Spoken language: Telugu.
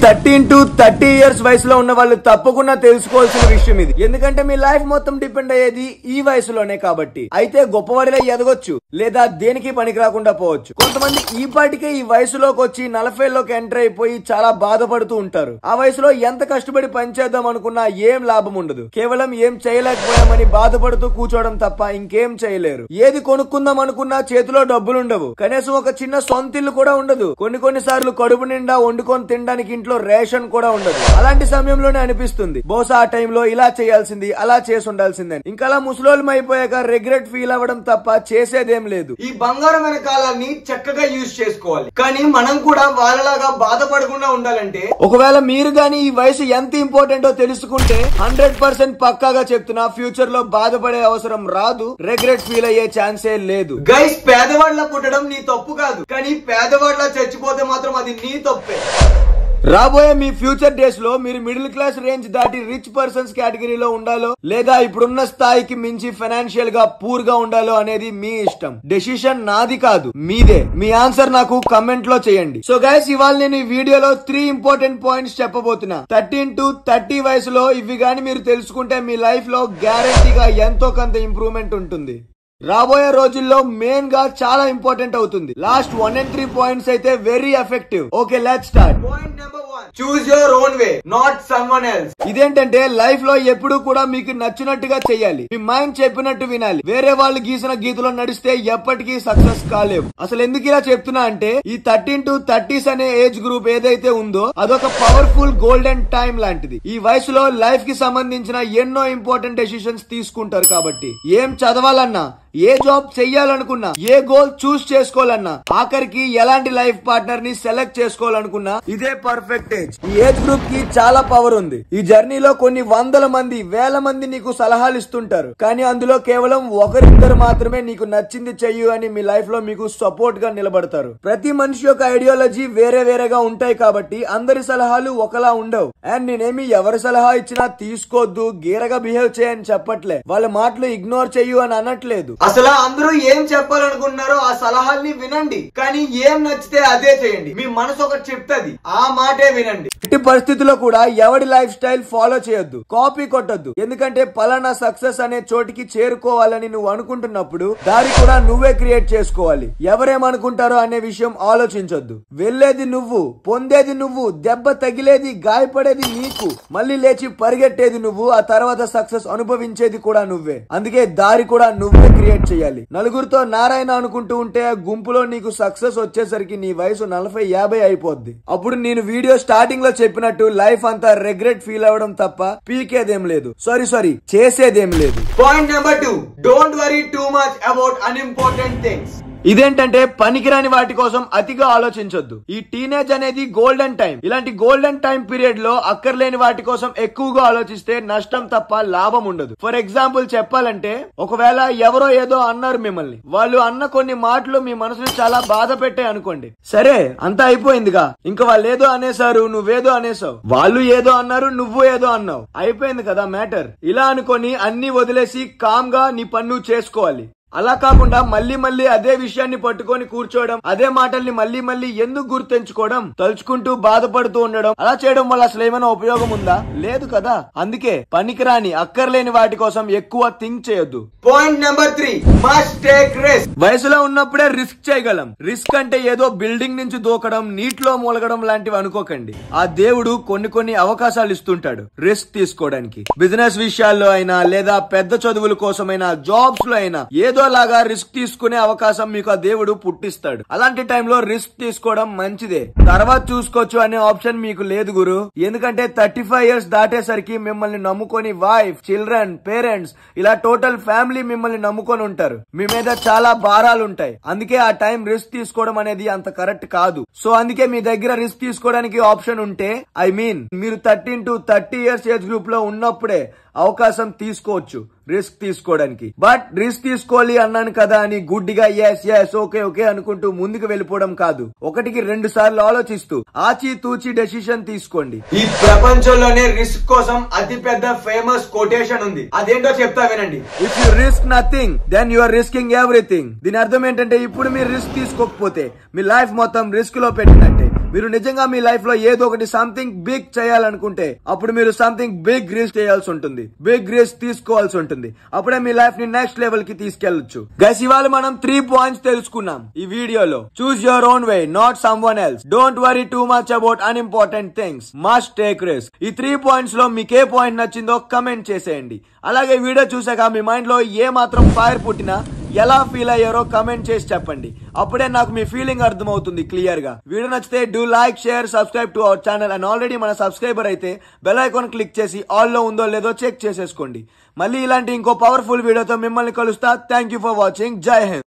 13 to 30 years వయసులో ఉన్న వాళ్ళు తప్పకుండా తెలుసుకోవాల్సిన విషయం ఇది. ఎందుకంటే మీ లైఫ్ మొత్తం డిపెండ్ అయ్యేది ఈ వయసులోనే కాబట్టి. అయితే గొప్పవాడిలా ఎదగొచ్చు లేదా దేనికి పనికి రాకుండా పోవచ్చు. కొంతమంది ఈ పాటికే ఈ వయసులోకి వచ్చి 40లోకి ఎంటర్ అయిపోయి చాలా బాధపడుతూ ఉంటారు. ఆ వయసులో ఎంత కష్టపడి పనిచేద్దాం అనుకున్నా ఏం లాభం ఉండదు. కేవలం ఏం చేయలేకపోయామని బాధపడుతూ కూర్చోవడం తప్ప ఇంకేం చేయలేరు. ఏది కొనుక్కుందాం అనుకున్నా చేతిలో డబ్బులుండవు. కనీసం ఒక చిన్న సొంతిల్లు కూడా ఉండదు. కొన్ని సార్లు కడుపు నిండా వండుకొని తినడానికి ఇంట్లో రేషన్ కూడా ఉండదు. అలాంటి సమయంలోనే అనిపిస్తుంది బహుశా ఆ టైంలో ఇలా చేయాల్సింది, అలా చేసి ఉండాల్సిందని. ఇంకా అలా ముసలోళ్ళం అయిపోయాక రిగ్రెట్ ఫీల్ అవ్వడం తప్ప చేసేదేం లేదు. ఈ బంగారమైన కాలాన్ని చక్కగా యూజ్ చేసుకోవాలి. కానీ మనం కూడా వాళ్ళలాగా బాధపడకుండా ఉండాలంటే ఒకవేళ మీరు గానీ ఈ వయసు ఎంత ఇంపార్టెంటో తెలుసుకుంటే 100% పక్కాగా చెప్తున్నా ఫ్యూచర్ లో బాధపడే అవసరం రాదు, రిగ్రెట్ ఫీల్ అయ్యే ఛాన్సే లేదు. గైస్, పేదవాళ్ళ పుట్టడం నీ తప్పు కాదు, కానీ పేదవాళ్ళ చచ్చిపోతే మాత్రం అది నీ తప్పే. రాబోయే మీ ఫ్యూచర్ డేస్ లో మీరు మిడిల్ క్లాస్ రేంజ్ దాటి రిచ్ పర్సన్స్ కేటగిరీలో ఉండాలో లేదా ఇప్పుడున్న స్థాయికి మించి ఫైనాన్షియల్ గా పూర్ గా ఉండాలో అనేది మీ ఇష్టం. డెసిషన్ నాది కాదు, మీదే. మీ ఆన్సర్ నాకు కమెంట్ లో చేయండి. సో గైస్, ఇవాళ నేను ఈ వీడియోలో 3 ఇంపార్టెంట్ పాయింట్స్ చెప్పబోతున్నా. 13 to 30 వయసులో ఇవి గాని మీరు తెలుసుకుంటే మీ లైఫ్ లో గ్యారంటీగా ఎంతో కొంత ఇంప్రూవ్మెంట్ ఉంటుంది. రాబోయే రోజుల్లో మెయిన్ గా చాలా ఇంపార్టెంట్ అవుతుంది. లాస్ట్ 1 and 3 పాయింట్స్ అయితే very effective. Okay, let's start. Point number 1, choose your own way, not someone else. ఇదేంటంటే లైఫ్ లో ఎప్పుడూ కూడా మీకు నచ్చినట్టుగా చెయ్యాలి. మీ మైండ్ చెప్పినట్టు వినాలి. వేరే వాళ్ళు గీసిన గీతలో నడిస్తే ఎప్పటికీ సక్సెస్ కాలేవు. అసలు ఎందుకు ఇలా చెప్తున్నా అంటే ఈ 13 to 30s అనే ఏజ్ గ్రూప్ ఏదైతే ఉందో అదొక పవర్ఫుల్ గోల్డెన్ టైం లాంటిది. ఈ వయసులో లైఫ్ కి సంబంధించిన ఎన్నో ఇంపార్టెంట్ డెసిషన్స్ తీసుకుంటారు. కాబట్టి ఏం చదవాలన్నా, ఏ జాబ్ చెయ్యాలనుకున్నా, ఏ గోల్ చూస్ చేసుకోవాలన్నా, ఆఖరికి ఎలాంటి లైఫ్ పార్ట్నర్ ని సెలెక్ట్ చేసుకోవాలనుకున్నా ఇదే పర్ఫెక్ట్ ఏజ్. ఈ ఏజ్ గ్రూప్ కి చాలా పవర్ ఉంది. ఈ జర్నీలో కొన్ని వందల మంది, వేల మంది నీకు సలహాలు ఇస్తుంటారు. కానీ అందులో కేవలం ఒకరిద్దరు మాత్రమే నీకు నచ్చింది చెయ్యు అని మీ లైఫ్ లో మీకు సపోర్ట్ గా నిలబడతారు. ప్రతి మనిషి యొక్క ఐడియాలజీ వేరే వేరేగా ఉంటాయి కాబట్టి అందరి సలహాలు ఒకలా ఉండవు. అండ్ నేనేమి ఎవరి సలహా ఇచ్చినా తీసుకోవద్దు, గీరగా బిహేవ్ చేయని చెప్పట్లే. వాళ్ళ మాటలు ఇగ్నోర్ చెయ్యు అని అనట్లేదు. అసలు అందరూ ఏం చెప్పాలనుకుంటున్నారో ఆ సలహాల్ని వినండి, కానీ ఏం నచ్చితే అదే చేయండి. మీ మనసు ఒకటి చెప్తుంది, ఆ మాటే వినండి. ఎట్టి పరిస్థితుల్లో కూడా ఎవడి లైఫ్ స్టైల్ ఫాలో చేయొద్దు, కాపీ కొట్టద్దు. ఎందుకంటే పలానా సక్సెస్ అనే చోటికి చేరుకోవాలని నువ్వు అనుకుంటున్నప్పుడు దారి కూడా నువ్వే క్రియేట్ చేసుకోవాలి. ఎవరేమనుకుంటారో అనే విషయం ఆలోచించొద్దు. వెళ్లేది నువ్వు, పొందేది నువ్వు, దెబ్బ తగిలేది, గాయపడేది నీకు, మళ్ళీ లేచి పరిగెట్టేది నువ్వు, ఆ తర్వాత సక్సెస్ అనుభవించేది కూడా నువ్వే. అందుకే దారి కూడా నువ్వే క్రియేట్ చేయాలి. నలుగురితో నారాయణ అనుకుంటూ ఉంటే ఆ గుంపులో నీకు సక్సెస్ వచ్చేసరికి నీ వయసు 40-50 అయిపోద్ది. అప్పుడు నేను వీడియో స్టార్టింగ్ లో చెప్పినట్టు లైఫ్ అంతా రిగ్రెట్ ఫీల్ అవ్వడం తప్ప పీకేదేం లేదు, సారీ చేసేదేం లేదు. Point number 2, don't worry too much about unimportant things. ఇదేంటంటే పనికిరాని వాటి కోసం అతిగా ఆలోచించొద్దు. ఈ టీనేజ్ అనేది గోల్డెన్ టైం. ఇలాంటి గోల్డెన్ టైం పీరియడ్ లో అక్కర్లేని వాటి కోసం ఎక్కువగా ఆలోచిస్తే నష్టం తప్ప లాభం ఉండదు. ఫర్ ఎగ్జాంపుల్ చెప్పాలంటే, ఒకవేళ ఎవరో ఏదో అన్నారు మిమ్మల్ని, వాళ్ళు అన్న కొన్ని మాటలు మీ మనసుని చాలా బాధ పెట్టాయి అనుకోండి. సరే, అంతా అయిపోయిందిగా, ఇంకా వాళ్ళు ఏదో అనేసారు, నువ్వేదో అనేసావు, వాళ్ళు ఏదో అన్నారు, నువ్వు ఏదో అన్నావు, అయిపోయింది కదా మ్యాటర్. ఇలా అనుకొని అన్ని వదిలేసి కామ్ గా నీ పన్ను చేసుకోవాలి. అలా కాకుండా మళ్ళీ అదే విషయాన్ని పట్టుకొని కూర్చోవడం, అదే మాటల్ని మళ్ళీ ఎందుకు గుర్తుంచుకోవడం, తలుచుకుంటూ బాధపడుతూ ఉండడం, అలా చేయడం వల్ల అసలు ఏమైనా ఉపయోగం ఉందా? లేదు కదా. అందుకే పనికిరాని, అక్కర్లేని వాటి కోసం ఎక్కువ థింక్ చేయొద్దు. Point number 3, must take risk. వయసులో ఉన్నప్పుడే రిస్క్ చేయగలం. రిస్క్ అంటే ఏదో బిల్డింగ్ నుంచి దూకడం, నీటిలో మూలగడం లాంటివి అనుకోకండి. ఆ దేవుడు కొన్ని అవకాశాలు ఇస్తుంటాడు రిస్క్ తీసుకోవడానికి. బిజినెస్ విషయాల్లో అయినా, లేదా పెద్ద చదువుల కోసమైనా, జాబ్స్ లో అయినా ఏదోలాగా రిస్క్ తీసుకునే అవకాశం మీకు ఆ దేవుడు పుట్టిస్తాడు. అలాంటి టైంలో రిస్క్ తీసుకోవడం మంచిదే. తర్వాత చూసుకోవచ్చు అనే ఆప్షన్ మీకు లేదు గురు. ఎందుకంటే 35 years దాటేసరికి మిమ్మల్ని నమ్ముకొని వైఫ్, చిల్డ్రన్, పేరెంట్స్, ఇలా టోటల్ ఫ్యామిలీ మిమ్మల్ని నమ్ముకొని ఉంటారు. మీ మీద చాలా భారాలు ఉంటాయి. అందుకే ఆ టైం రిస్క్ తీసుకోవడం అనేది అంత కరెక్ట్ కాదు. సో అందుకే మీ దగ్గర రిస్క్ తీసుకోవడానికి ఆప్షన్ ఉంటే, మీరు 13 to 30 years ఏజ్ గ్రూప్ లో ఉన్నప్పుడే అవకాశం తీసుకోవచ్చు రిస్క్ తీసుకోవడానికి. బట్ రిస్క్ తీసుకోవాలి అన్నాను కదా అని గుడ్డిగా ఎస్ ఓకే అనుకుంటూ ముందుకు వెళ్ళిపోవడం కాదు. 1-2 సార్లు ఆలోచిస్తూ ఆచి తూచి డెసిషన్ తీసుకోండి. ఈ ప్రపంచంలోనే రిస్క్ కోసం అతి పెద్ద ఫేమస్ కొటేషన్ ఉంది, అదేంటో చెప్తా వినండి. If you risk nothing then you are risking everything. దీని అర్థం ఏంటంటే, ఇప్పుడు మీరు రిస్క్ తీసుకోకపోతే మీ లైఫ్ మొత్తం రిస్క్ లో పెట్టినట్టే. మీరు నిజంగా మీ లైఫ్ లో ఏదో ఒకటి సంథింగ్ బిగ్ చేయాలనుకుంటే అప్పుడు మీరు సంథింగ్ బిగ్ రిస్క్ చేయాల్సి ఉంటుంది, బిగ్ రిస్క్ తీసుకోవాల్సి ఉంటుంది. అప్పుడే మీ లైఫ్ ని నెక్స్ట్ లెవెల్ కి తీసుకెళ్లొచ్చు. గైస్, ఇవాళ మనం 3 పాయింట్స్ తెలుసుకున్నాం ఈ వీడియోలో. Choose your own way, not someone else. Don't worry too much about unimportant things. Must take risk. ఈ 3 పాయింట్స్ లో మీకు ఏ పాయింట్ నచ్చిందో కమెంట్ చేసేయండి. అలాగే వీడియో చూసాక మీ మైండ్ లో ఏ మాత్రం ఫైర్ పుట్టినా ఎలా ఫీల్ అయ్యారో కమెంట్ చేసి చెప్పండి. అప్పుడే నాకు మీ ఫీలింగ్ అర్థమవుతుంది క్లియర్ గా. వీడియో నచ్చితే do like, share, subscribe to our channel. And already మన సబ్స్క్రైబర్ అయితే బెల్ ఐకాన్ క్లిక్ చేసి ఆల్ లో ఉందో లేదో చెక్ చేసేసుకోండి. మళ్ళీ ఇలాంటి ఇంకో పవర్ఫుల్ వీడియోతో మిమ్మల్ని కలుస్తా. Thank you for watching. జై హింద్.